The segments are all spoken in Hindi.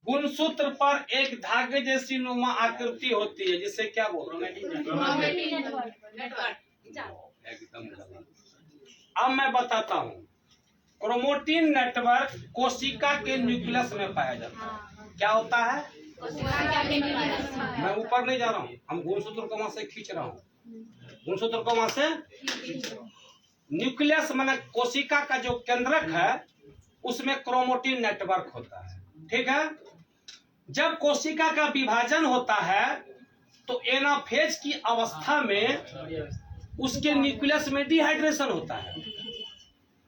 गुणसूत्र पर एक धागे जैसी नुमा आकृति होती है जिसे क्या बोलते हैं? एकदम गलत। अब मैं बताता हूँ। क्रोमैटिन नेटवर्क कोशिका के न्यूक्लियस में पाया जाता है। क्या होता है? मैं ऊपर नहीं जा रहा हूँ, हम गुणसूत्र को वहां से खींच रहा हूँ। गुणसूत्र को वहां से न्यूक्लियस माने कोशिका का जो केंद्रक है उसमें क्रोमैटिन नेटवर्क होता है। ठीक है। जब कोशिका का विभाजन होता है तो एनाफेज की अवस्था में उसके न्यूक्लियस में डिहाइड्रेशन होता है,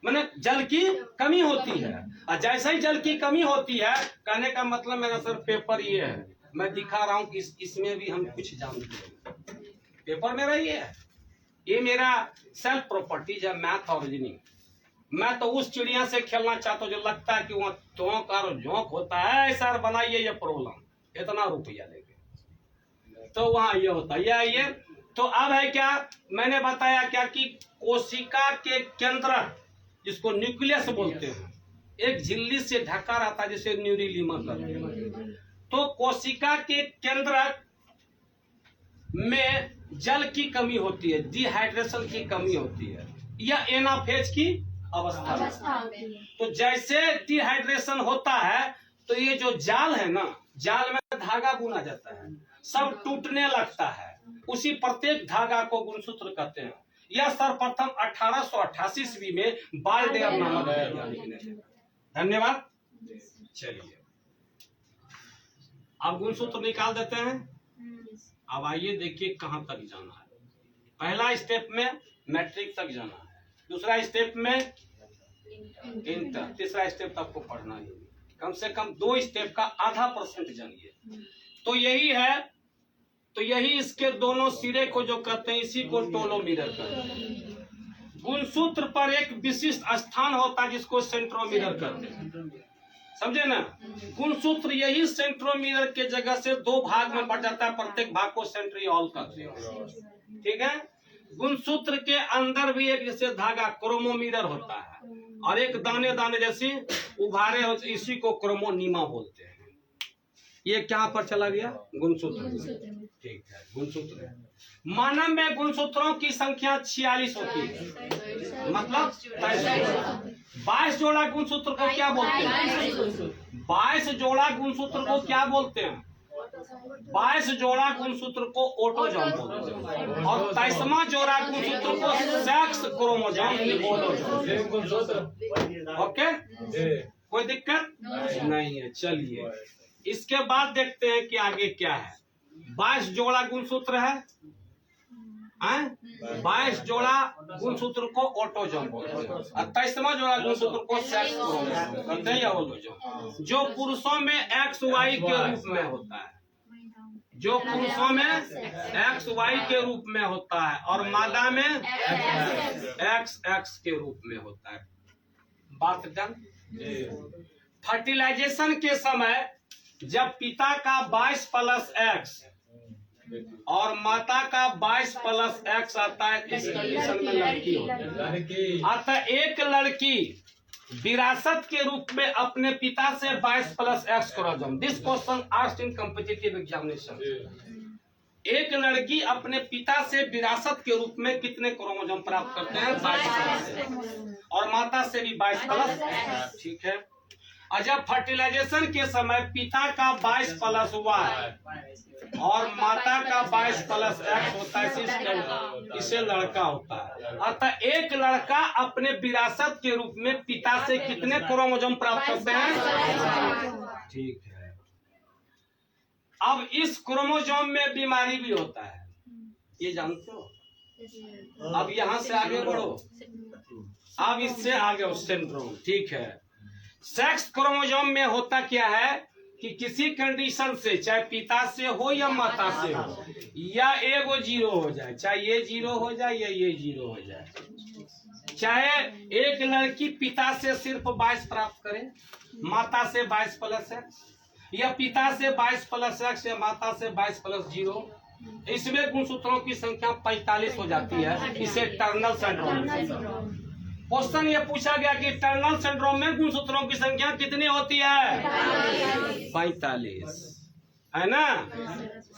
माने जल की कमी होती है। और जैसे ही जल की कमी होती है, कहने का मतलब मेरा सर पेपर ये है, मैं दिखा रहा हूं कि इसमें भी हम कुछ जानते हैं। पेपर मेरा ये है, ये मेरा सेल्फ प्रॉपर्टीज है, मैथ और रीजनिंग। मैं तो उस चिड़िया से खेलना चाहता हूँ जो लगता है कि वहाँ चौंक और झोंक होता है, सर बनाइए ये प्रॉब्लम, इतना रुपया लेंगे, तो वहाँ ये होता है ये। तो अब है क्या, मैंने बताया क्या कि कोशिका के केंद्र जिसको न्यूक्लियस बोलते हैं, एक झिल्ली से ढका रहता है जिसे न्यूरिलीमा कहते हैं। तो कोशिका के केंद्र में जल की कमी होती है, डिहाइड्रेशन की कमी होती है, या एनाफेज की अवस्था में। तो जैसे डिहाइड्रेशन होता है तो ये जो जाल है ना, जाल में धागा बुना जाता है, सब टूटने लगता है। उसी प्रत्येक धागा को गुणसूत्र कहते हैं। यह सर्वप्रथम 1888 ईस्वी में बाल्डेयर नामक वैज्ञानिक ने। धन्यवाद। चलिए अब गुणसूत्र निकाल देते हैं। अब आइए देखिए कहां तक जाना है। पहला स्टेप में मैट्रिक तक जाना है, दूसरा स्टेप में इंटर, तीसरा स्टेप आपको पढ़ना ही, कम से कम 2 स्टेप का आधा % जानिए। तो यही है, तो यही इसके दोनों सिरे को जो कहते हैं इसी को टोलोमीटर कहते हैं। गुणसूत्र पर एक विशिष्ट स्थान होता है जिसको सेंट्रोमीटर कहते हैं, समझे ना। गुणसूत्र यही सेंट्रोमीटर के जगह से 2 भाग में बढ़ जाता है, प्रत्येक भाग को सेंट्रियोल कहते हैं। ठीक है। गुणसूत्र के अंदर भी एक जैसे धागा क्रोमोमीटर होता है और एक दाने दाने जैसी उभारे होते, इसी को क्रोमोनीमा बोलते हैं। ये क्या पर चला गया? गुणसूत्र। ठीक है, गुणसूत्र है। मानव में गुणसूत्रों की संख्या 46 होती है, मतलब 22 जोड़ा गुणसूत्र को क्या बोलते हैं? 22 जोड़ा गुणसूत्र को क्या बोलते हैं? 22 जोड़ा गुणसूत्र को ऑटोजोम बोलते हैं और 23वां जोड़ा गुणसूत्र को सेक्स क्रोमोसोम बोलते हैं। ओके, कोई दिक्कत नहीं है। चलिए इसके बाद देखते हैं कि आगे क्या है। 22 जोड़ा गुणसूत्र है, 22 जोड़ा गुणसूत्र को ऑटोजोम बोलते हैं और 23वां जोड़ा गुणसूत्र को सेक्स क्रोमोसोम कहते हैं या ऑटोजोम, जो पुरुषों में XY के रूप में होता है, जो पुरुषों में XY के रूप में होता है और मादा में XX के रूप में होता है। बात डन। फर्टिलाइजेशन के समय जब पिता का 22+X और माता का 22+X आता है, इस कंडीशन में लड़की होती है। अतः एक लड़की विरासत के रूप में अपने पिता से 22+X chromosome. This question asked in competitive examination. एक लड़की अपने पिता से विरासत के रूप में कितने क्रोमोसोम प्राप्त करते हैं? 22+X, और माता से भी 22+X। ठीक है। और जब फर्टिलाइजेशन के समय पिता का 22+Y और माता का 22+X होता है, इसे लड़का होता है। अतः एक लड़का अपने विरासत के रूप में पिता से कितने क्रोमोसोम प्राप्त करते हैं? ठीक है। अब इस क्रोमोसोम में बीमारी भी होता है, ये जानते हो। अब यहाँ से आगे बढ़ो, अब इससे आगे सिंड्रोम। ठीक है। सेक्स क्रोमोसोम में होता क्या है कि किसी कंडीशन से, चाहे पिता से हो या माता से हो, या एगो 0 हो जाए, चाहे ये 0 हो जाए या ये 0 हो जाए। चाहे एक लड़की पिता से सिर्फ 22 प्राप्त करे, माता से 22+X, या पिता से 22+X या माता से 22+0, इसमें गुणसूत्रों की संख्या 45 हो जाती है। इसे टर्नल सिंड्रोम। क्वेश्चन ये पूछा गया कि टर्नल सिंड्रोम में गुणसूत्रों की संख्या कितनी होती है? 45, है ना?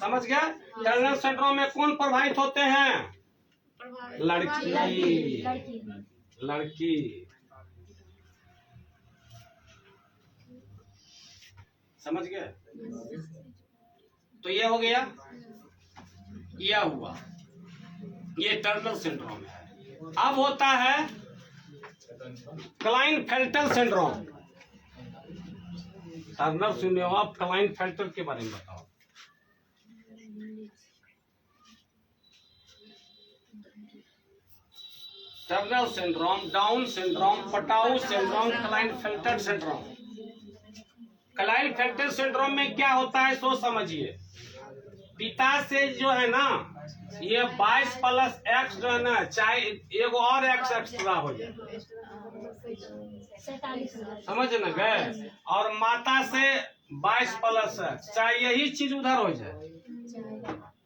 समझ गया? टर्नल सिंड्रोम में कौन प्रभावित होते हैं? लड़की। समझ गए? तो ये हो गया, यह हुआ, ये टर्नल सिंड्रोम है। अब होता है क्लाइनफेल्टर सिंड्रोम। टर्नल सिंड्रोम, आप क्लाइनफेल्टर के बारे में बताओ। Turner syndrome, Down syndrome, Patau syndrome, Klinefelter syndrome. Klinefelter syndrome में क्या होता है सो समझिए। पिता से जो है ना, ये 22 + x जो है ना, चाहे एक और x एक्स्ट्रा हो जाए, समझ न गए? और माता से 22 + x, चाहे यही चीज उधर हो जाए,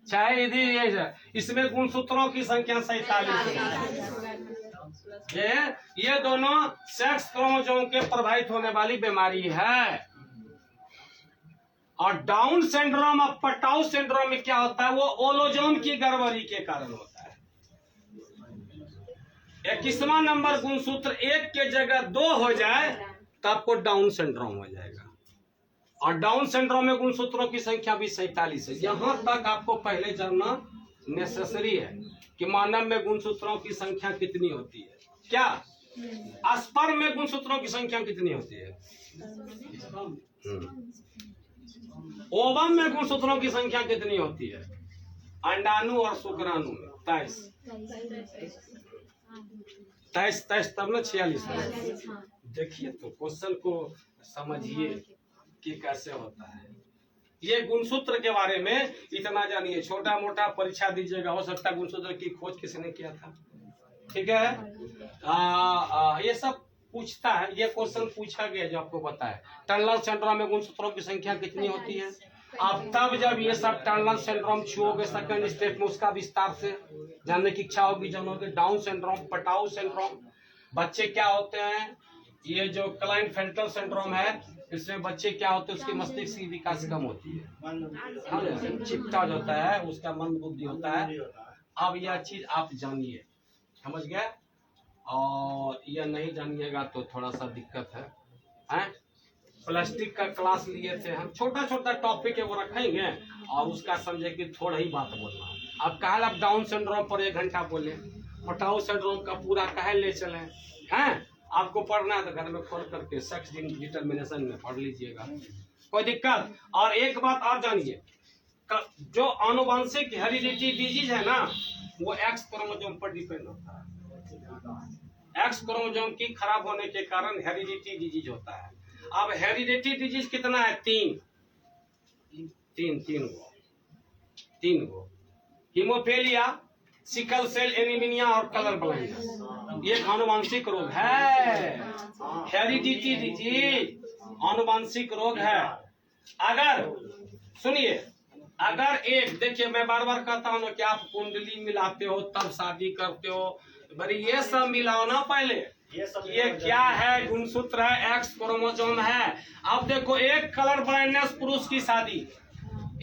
चाहे इधर ये जाए, इसमें गुणसूत्रों की संख्या 47 है। ये दोनों सेक्स क्रोमोसोम के प्रभावित होने वाली बीमारी है। और डाउन सिंड्रोम और पटाऊ सिंड्रोम में क्या होता है? वो ओलोजोम की गड़बड़ी के कारण होता है। 21वां नंबर गुणसूत्र 1 के जगह 2 हो जाए तो आपको डाउन सिंड्रोम हो जाएगा। और डाउन सिंड्रोम में गुणसूत्रों की संख्या भी 47 है। यहां तक आपको पहले जानना नेसेसरी है कि मानव में गुणसूत्रों की संख्या कितनी होती है। क्या स्पर्म में गुणसूत्रों की संख्या कितनी होती है? ओवम में गुणसूत्रों की संख्या कितनी होती है? अंडाणु और शुक्राणु में 23 तब ना 46। देखिए तो क्वेश्चन को समझिए कि कैसे होता है। ये गुणसूत्र के बारे में इतना जानिए, छोटा मोटा परीक्षा दीजिएगा, हो सकता है गुणसूत्र की खोज किसने किया था। ठीक है? ये सब पूछता है, ये क्वेश्चन पूछा गया जो आपको पता है। टर्नल सिंड्रोम में गुणसूत्रों की संख्या कितनी होती है? आप तब जब ये सब टर्नल सिंड्रोम छुओगे सेकंड स्टेप में, उसका विस्तार से जानने की इच्छा होगी, जानोगे। डाउन सिंड्रोम, पटाऊ सिंड्रोम, बच्चे क्या होते हैं? ये जो क्लाइनफेल्टर सिंड्रोम है, इसमें बच्चे क्या होते हैं? उसकी मस्तिष्क की विकास कम होती है, चिपटा जाता है, उसका मन बुद्धि होता है। अब यह चीज आप जानिए, समझ गए? और यह नहीं जानिएगा तो थोड़ा सा दिक्कत है, हैं? प्लास्टिक का क्लास लिए थे हम, छोटा छोटा टॉपिक है वो रखेंगे और उसका समझे कि थोड़ा ही बात बोलना। अब कहा आप डाउन सिंड्रोम पर 1 घंटा बोले, पटाऊ सिंड्रोम का पूरा कहे ले चले, हैं? आपको पढ़ना है तो घर में खोल करके सेक्स डिटर्मिनेशन में पढ़ लीजिएगा, कोई दिक्कत। और एक बात आप जानिए, जो आनुवंशिक हेरिडिटी डिजीज है ना, वो एक्स क्रोमोसोम पर डिपेंड होता है। एक्स क्रोमोसोम की खराब होने के कारण हेरिडिटी डिजीज होता है। अब हेरिडिटी डिजीज कितना है? 3 गो। हीमोफीलिया, सिकल सेल एनीमिया और कलर ब्लाइंडनेस, ये आनुवंशिक रोग है। हेरिडिटी डिजीज आनुवंशिक रोग है। अगर सुनिए, अगर एक, देखिए मैं बार बार कहता हूँ कि आप कुंडली मिलाते हो तब शादी करते हो, बड़ी ये सब मिलाओ ना पहले। ये क्या है? गुणसूत्र है, एक्स क्रोमोसोम है। अब देखो, एक कलर ब्लाइंडनेस पुरुष की शादी,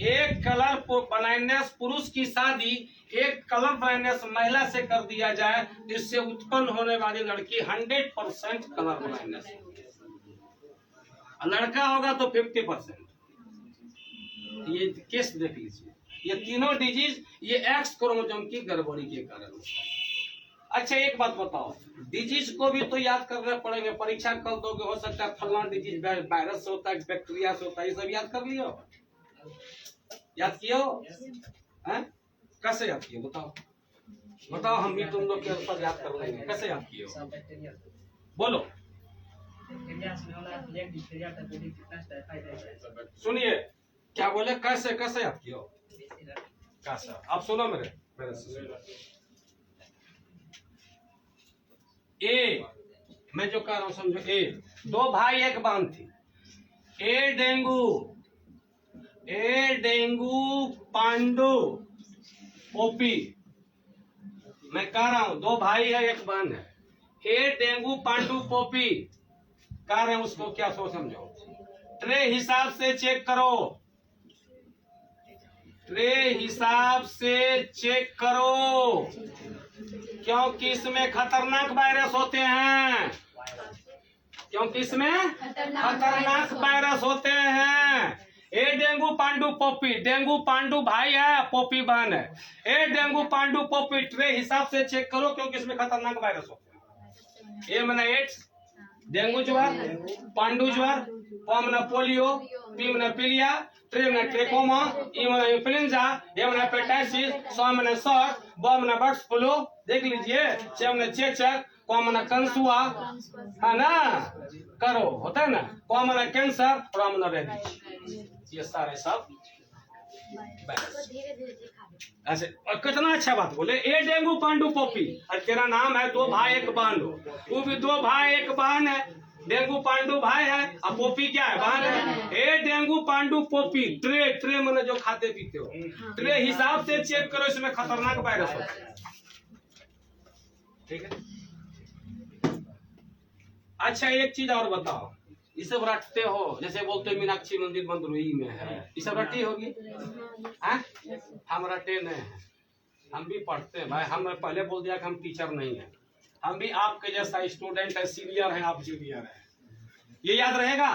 एक कलर ब्लाइंडनेस पुरुष की शादी एक कलर ब्लाइंडनेस महिला से कर दिया जाए, इससे उत्पन्न होने वाली लड़की 100% कलर ब्लाइंडनेस, लड़का होगा तो 50%। ये केस देख लीजिए, ये तीनों डिजीज ये एक्स क्रोमोसोम की गड़बड़ी के कारण होता है। अच्छा एक बात बताओ, डिजीज को भी तो याद करने पड़ेंगे, परीक्षा कल दोगे, हो सकता है फलना डिजीज वायरस से होता है, बैक्टीरिया से होता है, ये सब याद कर लियो, याद कियो? कैसे याद किए बताओ, हम भी तुम लोग के अनुसार याद कर लेंगे। कैसे याद किए हो? बोलो। सुनिए क्या बोले, कैसे याद किए हो? कैसे? आप सुनो मेरे से। ए, मैं जो कह रहा हूं समझो। ए, 2 भाई 1 बहन थी। ए डेंगू पांडु ओपी। मैं कह रहा हूं 2 भाई है 1 बहन है। ए डेंगू पांडु पोपी कह रहे हैं, उसको क्या सोच समझो। ट्रे हिसाब से चेक करो, ट्रे हिसाब से चेक करो, क्योंकि इसमें खतरनाक वायरस होते हैं, क्योंकि इसमें खतरनाक वायरस होते हैं। ए डेंगू पांडु पोपी, डेंगू पांडु भाई है, पोपी बहन है। ए डेंगू पांडु पोपी ट्रे हिसाब से चेक करो, क्योंकि इसमें खतरनाक वायरस होते हैं। ए मना एड्स, डेंगू ज्वर, पांडु ज्वर, प मना पोलियो, पी मना पीलिया, ट्रे मना ट्रेकोमा, ई मना इन्फ्लुएंजा, ए मना हेपेटाइटिस, स मना सर, ब मना बर्ड फ्लू, देख लीजिए, च मना चेचक, क मना कंसुआ, है ना, करो होता है ना, क मना कैंसर, और मना रेबीज, ये सारे सब ऐसे। और कितना अच्छा बात बोले, ए डेंगू पांडु पोपी, और तेरा नाम है दो भाई एक बहन हो, तू भी दो भाई एक बहन है, डेंगू पांडु भाई है और पोपी क्या है, बहन है। ए डेंगू पांडु पोपी ट्रे, ट्रे मैंने जो खाते पीते हो, ट्रे हिसाब से चेक करो, इसमें खतरनाक वायरस होता है, ठीक है। अच्छा एक चीज और बताओ, ये सब रटते हो, जैसे बोलते मीनाक्षी मंदिर बंदरुई में है, ये सब रटी होगी, हम रटे नहीं हैं, हम भी पढ़ते हैं भाई, हम पहले बोल दिया कि हम टीचर नहीं है, हम भी आपके जैसा स्टूडेंट है, सीनियर है, आप जूनियर है, ये याद रहेगा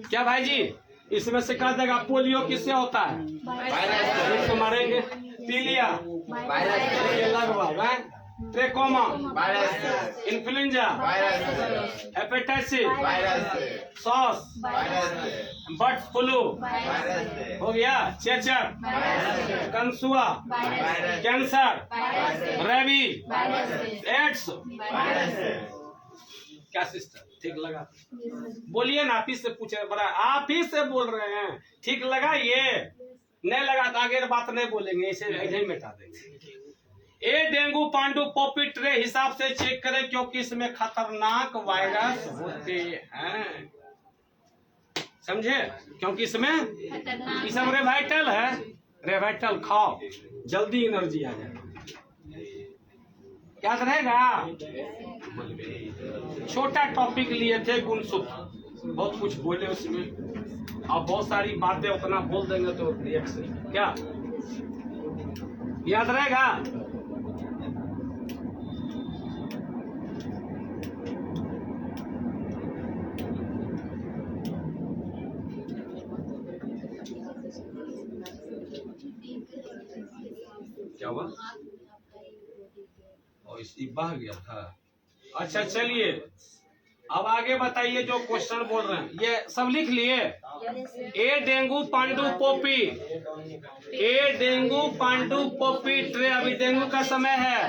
क्या भाई जी। इसमें से कह देगा पोलियो किससे होता है, वायरस से मारेंगे, पीलिया लगभग, trachoma virus, influenza virus, hepatitis, sauce virus, bird flu virus हो गया, चेचक, कंसुआ, कैंसर, रेबीज, एड्स, क्या सिस्टर ठीक लगा? बोलिए ना, आप ही से पूछे, बड़ा आप ही से बोल रहे हैं, ठीक लगा? ये नहीं लगा तो आगे बात नहीं बोलेंगे, इसे ऐसे ही मिटा देंगे। ए डेंगू पांडु पोपी ट्रे हिसाब से चेक करें, क्योंकि इसमें खतरनाक वायरस होते हैं, समझे? क्योंकि इसमें ये सब रेवाइटल है, रेवाइटल खाओ, जल्दी एनर्जी आ जाए, याद रहेगा। छोटा टॉपिक लिए थे गुणसूत्र, बहुत कुछ बोले उसमें, अब बहुत सारी बातें उतना बोल देंगे तो रिएक्शन क्या याद रहेगा। क्या हुआ? और इसी बह गया था। अच्छा चलिए अब आगे बताइए, जो क्वेश्चन बोल रहे हैं ये सब लिख लिए। ए डेंगू पांडु पोपी, ए डेंगू पांडु पोपी ट्रे, अभी डेंगू का समय है।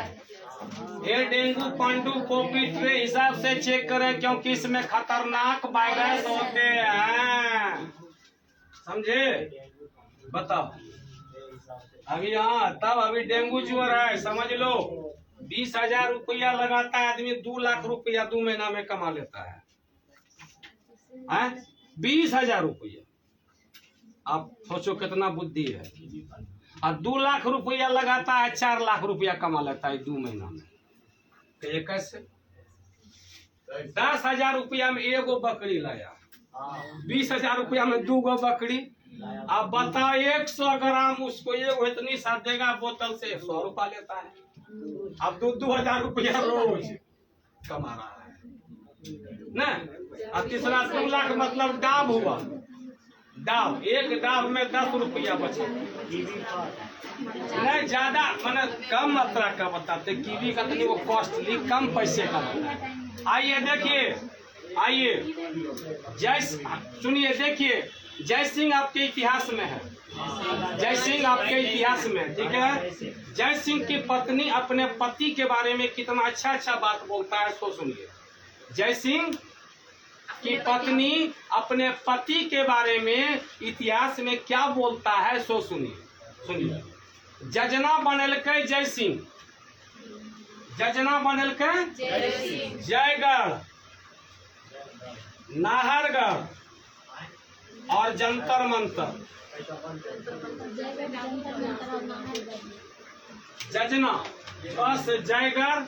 ए डेंगू पांडु पोपी ट्रे हिसाब से चेक करें, क्योंकि इसमें खतरनाक वायरस होते हैं, समझे? बताओ अभी, हाँ तब अभी डेंगू ज्वर है, समझ लो 20,000 रुपया लगाता है आदमी, 2 लाख रुपया 2 महीना में कमा लेता है, 20,000 रुपया, आप सोचो कितना बुद्धि है। और 2 लाख रुपया लगाता है, 4 लाख रुपया कमा लेता है 2 महीना में, तो ये कैसे? 10,000 रुपया में एगो बकरी लाया, 20,000 रुपया में 2 गो बकरी। अब बताओ 100 ग्राम उसको एगो इतनी सा देगा बोतल से, 100 रुपया लेता है। अब 2,000 रुपया रोज कमा रहा है ना। अब तीसरा 2 लाख मतलब डाब हुआ, डाब, एक डाब में 10 रुपया बचा, नहीं ज्यादा मैंने कम मात्रा का बताते, कीवी का तो वो कॉस्टली कम पैसे का होता है। आइए देखिए, आइए जय, सुनिए देखिए, जय सिंह आपके इतिहास में है, जय सिंह आपके इतिहास में, ठीक है। जय सिंह की पत्नी अपने पति के बारे में कितना अच्छा अच्छा बात बोलता है, सो सुनिए। जय सिंह की पत्नी अपने पति के बारे में इतिहास में क्या बोलता है, सो सुनिए, सुनिए। जजना बनलकै जय सिंह, जजना बनलकै जयगढ़, नाहरगढ़ और जंतर मंतर। जजना बस जयगढ़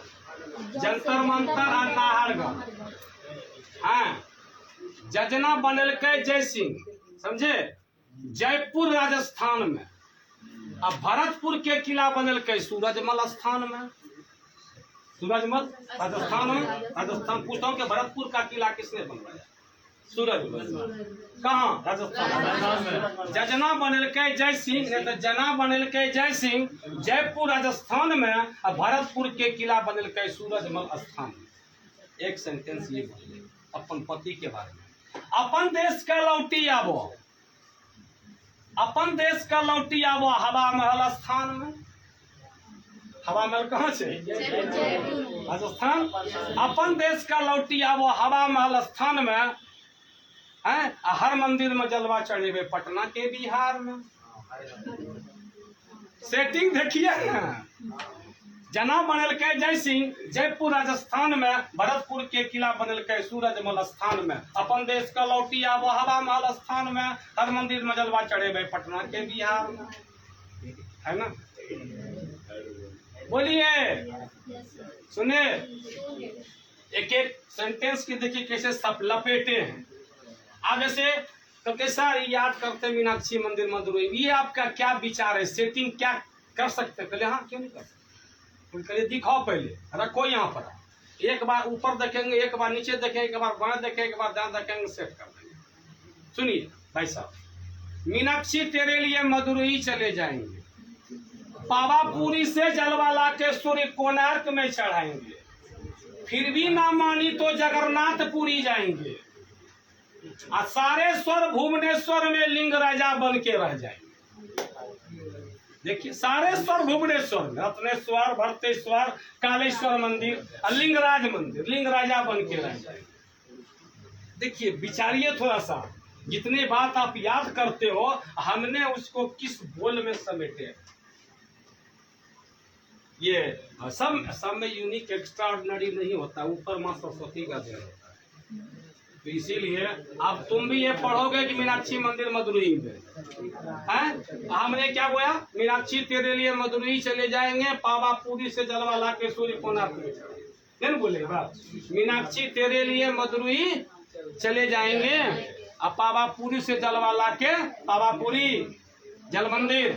जंतर मंतर और नाहरगढ़। हाँ, जजना बनलकै जय सिंह, समझे, जयपुर राजस्थान में। अब भरतपुर के किला बनलकै सूरजमल स्थान में। सूरजमल राजस्थान में, राजस्थान। पूछता हूँ कि भरतपुर का किला किसने बनवाया? सूरजमल। कहाँ? राजस्थान। जजना बनलकै जय सिंह, नहीं तो जना बनलकै जय सिंह जयपुर राजस्थान में, और भरतपुर के किला बनलकै सूरजमल स्थान में। एक सेंटेंस ये बोलिए अपन पति के बारे में। अपन देश का लौटी आबो, अपन देश का लौटी आबो हवा महल स्थान में। हवा महल कहाँ से? राजस्थान। अपन देश का लौटी आबो हवा महल स्थान में है। हर मंदिर में जलवा चढ़ेबे पटना के बिहार में। सेटिंग देखिए ना। जना बनलकै जय सिंह जयपुर राजस्थान में, भरतपुर के किला बनलकै सूरजमल स्थान में। अपन देश का लौटी आबो हवा महल स्थान में, हर मंदिर में जलवा चढ़ेबे पटना के बिहार में, है ना? बोलिए, सुने। एक एक सेंटेंस की देखिए कैसे सब लपेटे हैं आगे से। तो कैसा याद करते मीनाक्षी मंदिर मदुरई, ये आपका क्या विचार है? सेटिंग क्या कर सकते? पहले हाँ क्यों नहीं कर सकते? करिए, दिखाओ पहले, रखो यहाँ पर। एक बार ऊपर देखेंगे, एक बार नीचे देखेंगे, एक बार बाएं देखेंगे, एक बार दाएं देखेंगे, सेट कर देंगे। सुनिए भाई साहब, मीनाक्षी तेरे लिए मदुरई चले जाएंगे, पावापुरी से जलवा ला के सूर्य कोणार्क में चढ़ाएंगे, फिर भी ना मानी तो जगन्नाथपुरी जाएंगे, और सारे स्वर भुवनेश्वर में लिंग राजा बन के रह जाएंगे। देखिए, सारे स्वर भुवनेश्वर में, रत्नेश्वर, भरतेश्वर, कालेश्वर मंदिर, लिंगराज मंदिर, लिंग राजा बन के रह जाएंगे। देखिए, विचारिए थोड़ा सा, जितने बात आप याद करते हो हमने उसको किस बोल में समेटे। ये सब में यूनिक एक्स्ट्रा ऑर्डिनरी नहीं होता, ऊपर माँ सरस्वती का देन होता है। तो इसीलिए अब तुम भी ये पढ़ोगे कि मीनाक्षी मंदिर मदुरई में है। हमने क्या बोला? मीनाक्षी तेरे लिए मदुरई चले जाएंगे, पावापुरी से जलवा ला के सूर्य कोणार्क में चढ़ाएंगे। नहीं बोले बात? मीनाक्षी तेरे लिए मदुरई चले जाएंगे, और पावापुरी से जलवा ला के, पावापुरी जल मंदिर,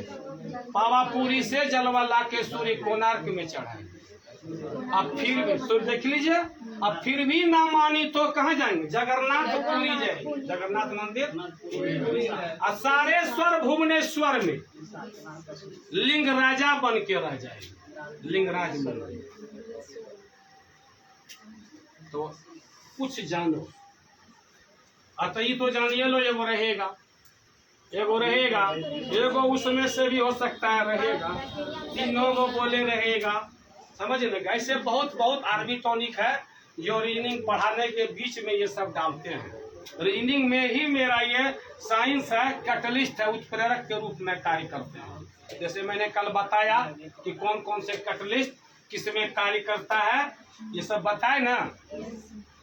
पावापुरी से जलवा ला के सूर्य कोणार्क में चढ़ाएंगे। अब फिर भी सूर्य देख लीजिए, अब फिर भी ना मानी तो कहाँ जाएंगे? जगन्नाथपुरी जाएंगे, जगन्नाथ मंदिर। और सारे स्वर भुवनेश्वर में लिंग राजा बन के रह जाएंगे, लिंगराज मंदिर। तो कुछ जानो, अतई तो जानिए लो, एगो रहेगा, एगो रहेगा, एगो उसमें से भी हो सकता है रहेगा, तीनों को बोले रहेगा, समझ लेगा। ऐसे बहुत बहुत अरबी टॉनिक है जो रीडिंग पढ़ाने के बीच में ये सब डालते हैं। रीडिंग में ही मेरा ये साइंस है, कैटलिस्ट है, उत्प्रेरक के रूप में कार्य करते हैं। जैसे मैंने कल बताया कि कौन कौन से कैटलिस्ट किस में कार्य करता है, ये सब बताए ना।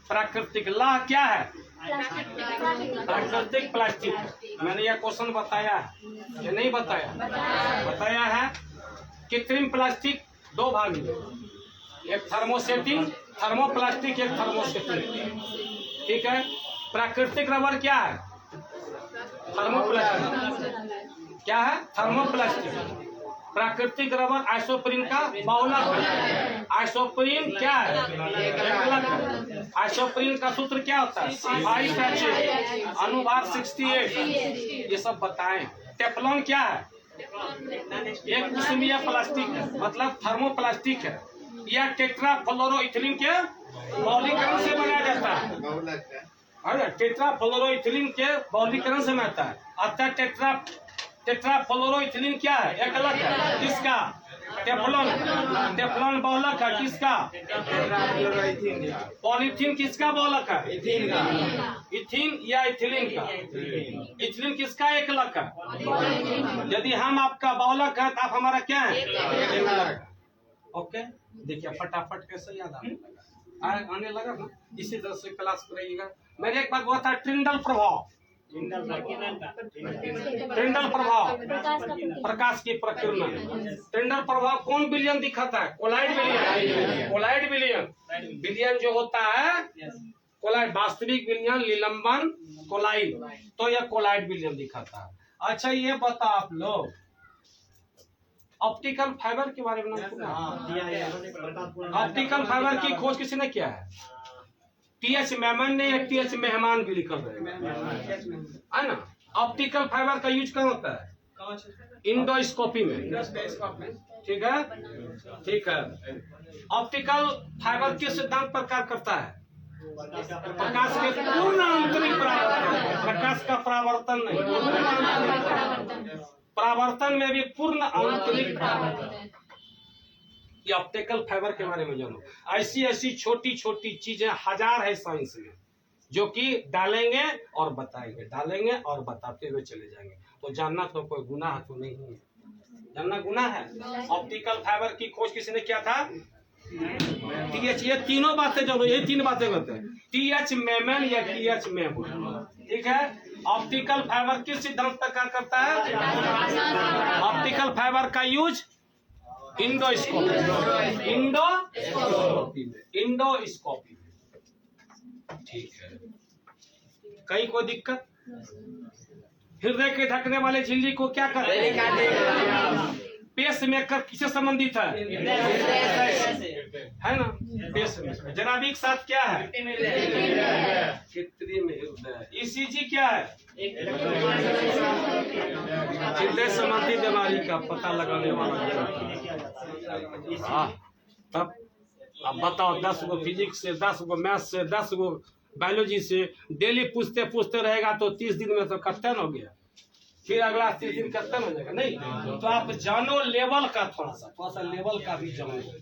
प्राकृतिक लॉ क्या है? प्राकृतिक प्लास्टिक। मैंने यह क्वेश्चन बताया है या नहीं बताया? बताया है। कृत्रिम प्लास्टिक दो भाग में, एक थर्मोसेटिंग, थर्मोप्लास्टिक, एक थर्मोसेटिंग, ठीक है। प्राकृतिक रबर क्या है? थर्मोप्लास्टिक। क्या है? थर्मोप्लास्टिक। प्राकृतिक रबर आइसोप्रीन का बहुलक है। आइसोप्रीन क्या है? आइसोप्रीन का सूत्र क्या होता है? C5H8 अनुभाग 68, ये सब बताएं। टेफ्लॉन क्या है? एक किस्मीय प्लास्टिक है, मतलब थर्मोप्लास्टिक है। यह टेट्राफ्लोरोइथिलीन के बहुलीकरण से बनाया जाता है। अरे टेट्राफ्लोरोइथिलीन के बहुलीकरण से बनता है। अतः टेट्राफ्लोरोइथिलीन क्या है? एक अलग है। किसका? टेफ्लॉन। टेफ्लॉन बहुलक है किसका? पॉलीथीन किसका बहुलक है? इथीन का। इथीन या इथिलीन का? इथिलीन किसका एक लक है? यदि हम आपका बहुलक है तो आप हमारा क्या है? एक लक। ओके, देखिए फटाफट कैसे याद आने लगा ना। इसी तरह से क्लास करिएगा। मैंने एक बात बोला था, ट्रिंडल प्रभाव। टिंडल प्रभाव, प्रकाश की प्रकीर्णन। टिंडल प्रभाव कौन विलयन दिखाता है? कोलाइड विलयन। कोलाइड विलयन, विलयन जो होता है कोलाइड, वास्तविक विलयन, निलंबन, कोलाइड, तो यह कोलाइड विलयन दिखाता है। अच्छा ये बता आप लोग ऑप्टिकल फाइबर के बारे में नाम सुना? ऑप्टिकल फाइबर की खोज किसने किया है? टीएच मेमन ने, या टीएच मेहमान भी लिखल है ना। ऑप्टिकल फाइबर का यूज कहाँ होता है? इंडोस्कोपी में, ठीक है, ठीक है। ऑप्टिकल फाइबर किस सिद्धांत पर कार्य करता है? प्रकाश के पूर्ण आंतरिक परावर्तन, प्रकाश का परावर्तन नहीं, परावर्तन में भी पूर्ण आंतरिक परावर्तन। ये ऑप्टिकल फाइबर के बारे में जानो। ऐसी ऐसी छोटी छोटी चीजें हजार है साइंस में, जो कि डालेंगे और बताएंगे, डालेंगे और बताते हुए चले जाएंगे। तो जानना तो कोई गुनाह तो नहीं है, जानना गुनाह है। ऑप्टिकल फाइबर की खोज किसने किया था? टीएच। ये तीनों बातें जानो, ये तीन बातें बताते हैं। टीएच मेमन या टीएच मेमन, ठीक है। ऑप्टिकल फाइबर किस सिद्धांत पर कार्य करता है? ऑप्टिकल फाइबर का यूज इंडोस्कोपी, इंडोस्कोपी, ठीक है। कहीं कोई दिक्कत? हृदय के ढकने वाले झिल्ली को क्या करें? पेस मेकर किससे संबंधित है ना? Pace maker. जनाबिक साथ क्या है? क्षेत्रीय में हृदय। ईसीजी क्या है? हृदय संबंधी बीमारी का पता लगाने वाला। तब अब बताओ, 10 गो फिजिक्स से, 10 गो मैथ्स से, 10 गो बायोलॉजी से डेली पूछते पूछते रहेगा तो 30 दिन में तो खत्म हो गया। फिर अगला 30 दिन खत्म हो जाएगा। नहीं तो आप जानो लेवल का, थोड़ा सा लेवल का भी जानो।